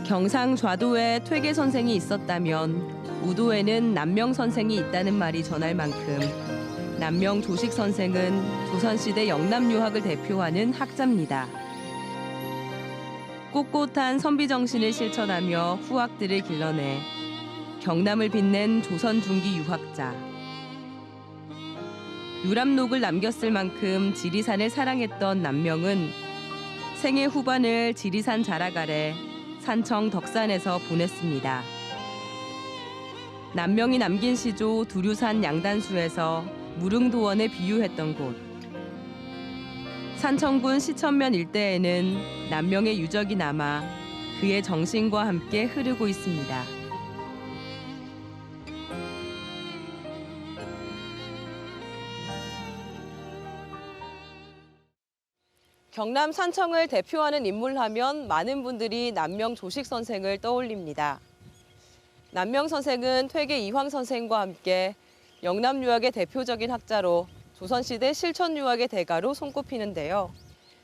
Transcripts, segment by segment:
경상 좌도에 퇴계 선생이 있었다면 우도에는 남명 선생이 있다는 말이 전할 만큼 남명 조식 선생은 조선시대 영남 유학을 대표하는 학자입니다. 꼿꼿한 선비 정신을 실천하며 후학들을 길러내 경남을 빛낸 조선 중기 유학자. 유람록을 남겼을 만큼 지리산을 사랑했던 남명은 생애 후반을 지리산 자락 아래 산청 덕산에서 보냈습니다. 남명이 남긴 시조 두류산 양단수에서 무릉도원에 비유했던 곳. 산청군 시천면 일대에는 남명의 유적이 남아 그의 정신과 함께 흐르고 있습니다. 경남 산청을 대표하는 인물하면 많은 분들이 남명 조식 선생을 떠올립니다. 남명 선생은 퇴계 이황 선생과 함께 영남 유학의 대표적인 학자로 조선시대 실천 유학의 대가로 손꼽히는데요.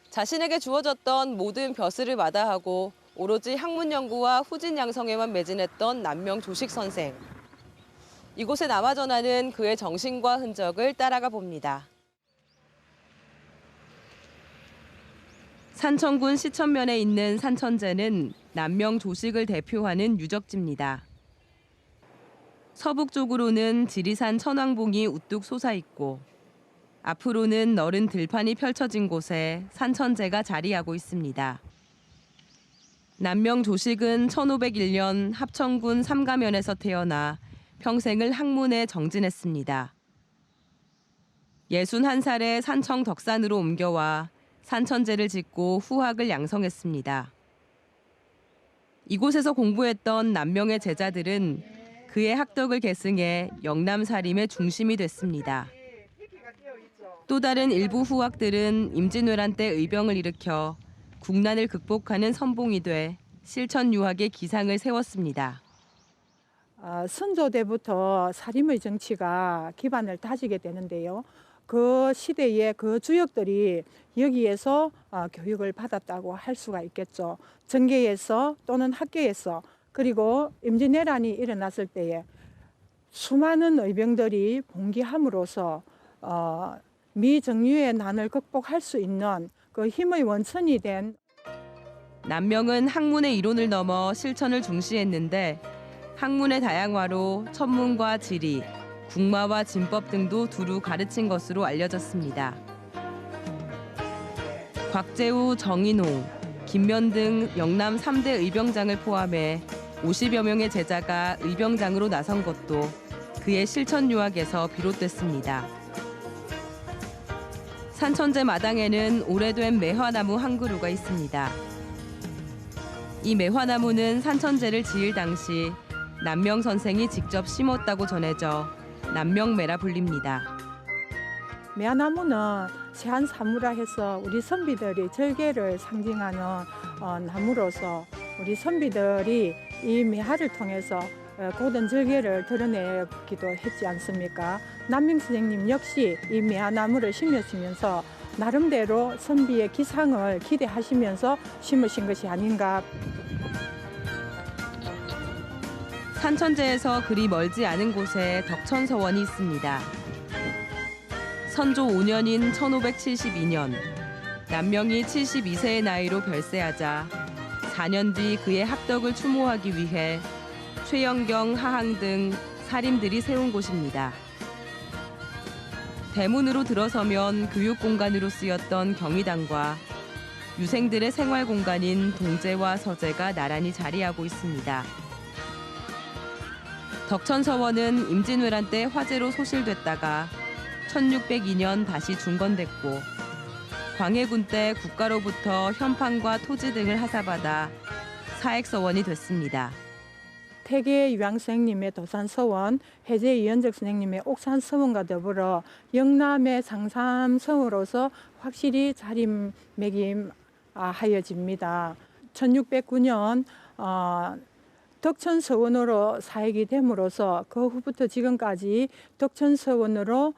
자신에게 주어졌던 모든 벼슬을 마다하고 오로지 학문 연구와 후진 양성에만 매진했던 남명 조식 선생. 이곳에 남아 전하는 그의 정신과 흔적을 따라가 봅니다. 산청군 시천면에 있는 산천제는 남명 조식을 대표하는 유적지입니다. 서북쪽으로는 지리산 천왕봉이 우뚝 솟아있고 앞으로는 너른 들판이 펼쳐진 곳에 산천제가 자리하고 있습니다. 남명 조식은 1501년 합천군 삼가면에서 태어나 평생을 학문에 정진했습니다. 61살에 산청 덕산으로 옮겨와 산천제를 짓고 후학을 양성했습니다. 이곳에서 공부했던 남명의 제자들은 그의 학덕을 계승해 영남사림의 중심이 됐습니다. 또 다른 일부 후학들은 임진왜란 때 의병을 일으켜 국난을 극복하는 선봉이 돼 실천 유학의 기상을 세웠습니다. 선조 때부터 사림의 정치가 기반을 다지게 되는데요. 그 시대의 그 주역들이 여기에서 교육을 받았다고 할 수가 있겠죠. 정계에서 또는 학계에서, 그리고 임진왜란이 일어났을 때에 수많은 의병들이 봉기함으로써 미정유의 난을 극복할 수 있는 그 힘의 원천이 된 남명은 학문의 이론을 넘어 실천을 중시했는데 학문의 다양화로 천문과 지리, 국마와 진법 등도 두루 가르친 것으로 알려졌습니다. 곽재우, 정인홍, 김면 등 영남 3대 의병장을 포함해 50여 명의 제자가 의병장으로 나선 것도 그의 실천 유학에서 비롯됐습니다. 산천제 마당에는 오래된 매화나무 한 그루가 있습니다. 이 매화나무는 산천제를 지을 당시 남명 선생이 직접 심었다고 전해져 남명매라 불립니다. 매화나무는 세한사무라 해서 우리 선비들이 절개를 상징하는 나무로서 우리 선비들이 이 매화를 통해서 고든 절개를 드러내기도 했지 않습니까? 남명 선생님 역시 이 매화나무를 심으시면서 나름대로 선비의 기상을 기대하시면서 심으신 것이 아닌가. 산천제에서 그리 멀지 않은 곳에 덕천서원이 있습니다. 선조 5년인 1572년 남명이 72세의 나이로 별세하자 4년 뒤 그의 학덕을 추모하기 위해 최영경, 하항 등 사림들이 세운 곳입니다. 대문으로 들어서면 교육공간으로 쓰였던 경희당과 유생들의 생활공간인 동제와 서제가 나란히 자리하고 있습니다. 덕천서원은 임진왜란 때 화재로 소실됐다가 1602년 다시 중건됐고 광해군 때 국가로부터 현판과 토지 등을 하사받아 사액서원이 됐습니다. 태계 유황 선생님의 도산서원, 해제 이현적 선생님의 옥산서원과 더불어 영남의 상삼성으로서 확실히 자리매김하여집니다. 1609년 덕천서원으로 사역이 됨으로써 그 후부터 지금까지 덕천서원으로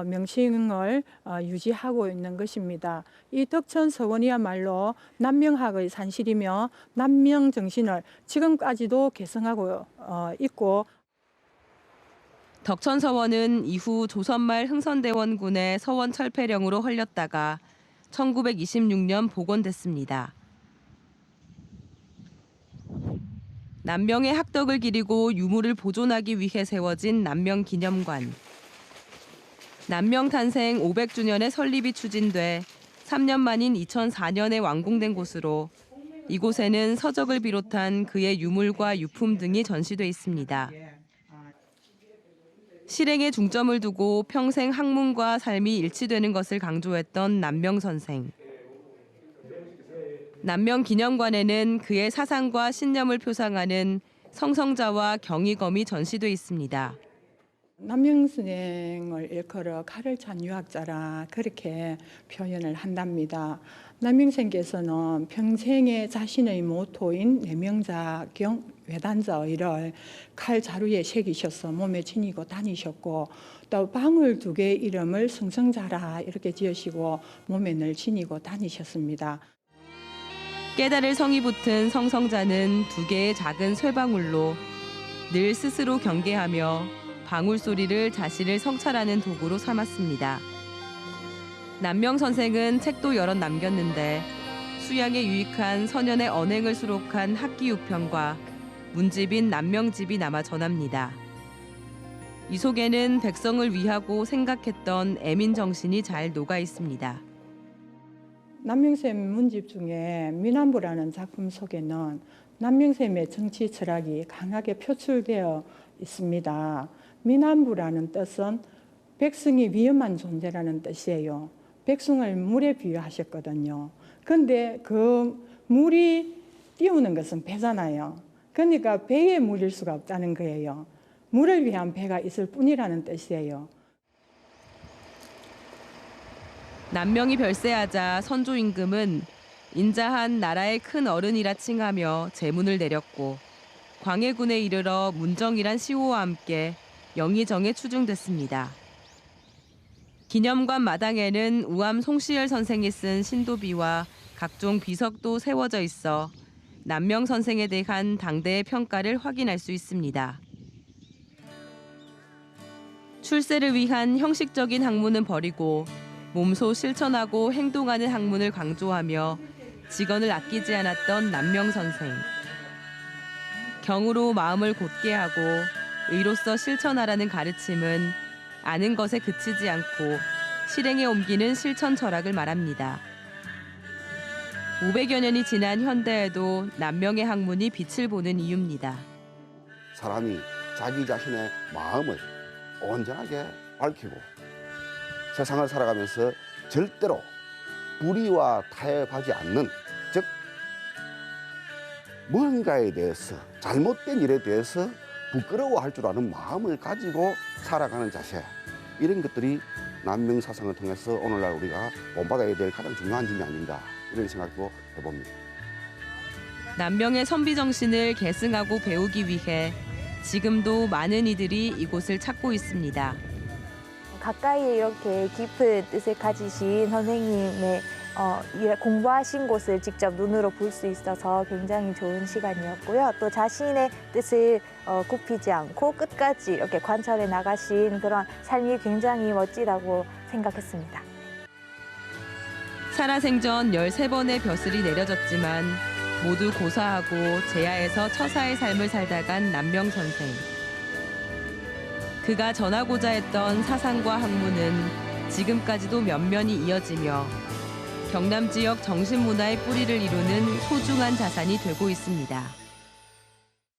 명칭을 유지하고 있는 것입니다. 이 덕천 서원이야말로 남명학의 산실이며 남명 정신을 지금까지도 계승하고 있고 덕천서원은 이후 조선말 흥선대원군의 서원 철폐령으로 헐렸다가 1926년 복원됐습니다. 남명의 학덕을 기리고 유물을 보존하기 위해 세워진 남명기념관. 남명 탄생 500주년의 설립이 추진돼 3년 만인 2004년에 완공된 곳으로 이곳에는 서적을 비롯한 그의 유물과 유품 등이 전시돼 있습니다. 실행에 중점을 두고 평생 학문과 삶이 일치되는 것을 강조했던 남명 선생. 남명 기념관에는 그의 사상과 신념을 표상하는 성성자와 경이검이 전시돼 있습니다. 남명 선생을 일컬어 칼을 찬 유학자라 그렇게 표현을 한답니다. 남명 선생께서는 평생의 자신의 모토인 내명자 경 외단자의를 칼 자루에 새기셔서 몸에 지니고 다니셨고 또 방울 2개의 이름을 성성자라 이렇게 지으시고 몸에 늘 지니고 다니셨습니다. 깨달을 성이 붙은 성성자는 2개의 작은 쇠방울로 늘 스스로 경계하며 방울 소리를 자신을 성찰하는 도구로 삼았습니다. 남명 선생은 책도 여럿 남겼는데 수양에 유익한 선현의 언행을 수록한 학기 6편과 문집인 남명집이 남아 전합니다. 이 속에는 백성을 위하고 생각했던 애민 정신이 잘 녹아 있습니다. 남명쌤 문집 중에 미남부라는 작품 속에는 남명쌤의 정치 철학이 강하게 표출되어 있습니다. 미남부라는 뜻은 백성이 위험한 존재라는 뜻이에요. 백성을 물에 비유하셨거든요. 그런데 그 물이 띄우는 것은 배잖아요. 그러니까 배에 물일 수가 없다는 거예요. 물을 위한 배가 있을 뿐이라는 뜻이에요. 남명이 별세하자 선조 임금은 인자한 나라의 큰 어른이라 칭하며 제문을 내렸고 광해군에 이르러 문정이란 시호와 함께 영의정에 추중됐습니다. 기념관 마당에는 우암 송시열 선생이 쓴 신도비와 각종 비석도 세워져 있어 남명 선생에 대한 당대의 평가를 확인할 수 있습니다. 출세를 위한 형식적인 학문은 버리고 몸소 실천하고 행동하는 학문을 강조하며 직언을 아끼지 않았던 남명 선생. 경으로 마음을 곧게 하고 의로서 실천하라는 가르침은 아는 것에 그치지 않고 실행에 옮기는 실천 철학을 말합니다. 500여 년이 지난 현대에도 남명의 학문이 빛을 보는 이유입니다. 사람이 자기 자신의 마음을 온전하게 밝히고 세상을 살아가면서 절대로 불의와 타협하지 않는, 즉 뭔가에 대해서 잘못된 일에 대해서 부끄러워할 줄 아는 마음을 가지고 살아가는 자세, 이런 것들이 남명 사상을 통해서 오늘날 우리가 본받아야 될 가장 중요한 점이 아닌가, 이런 생각도 해봅니다. 남명의 선비 정신을 계승하고 배우기 위해 지금도 많은 이들이 이곳을 찾고 있습니다. 가까이 이렇게 깊은 뜻을 가지신 선생님의 공부하신 곳을 직접 눈으로 볼 수 있어서 굉장히 좋은 시간이었고요. 또 자신의 뜻을 굽히지 않고 끝까지 이렇게 관찰해 나가신 그런 삶이 굉장히 멋지다고 생각했습니다. 살아생전 13번의 벼슬이 내려졌지만 모두 고사하고 제야에서 처사의 삶을 살다간 남명 선생. 그가 전하고자 했던 사상과 학문은 지금까지도 면면이 이어지며 경남 지역 정신문화의 뿌리를 이루는 소중한 자산이 되고 있습니다.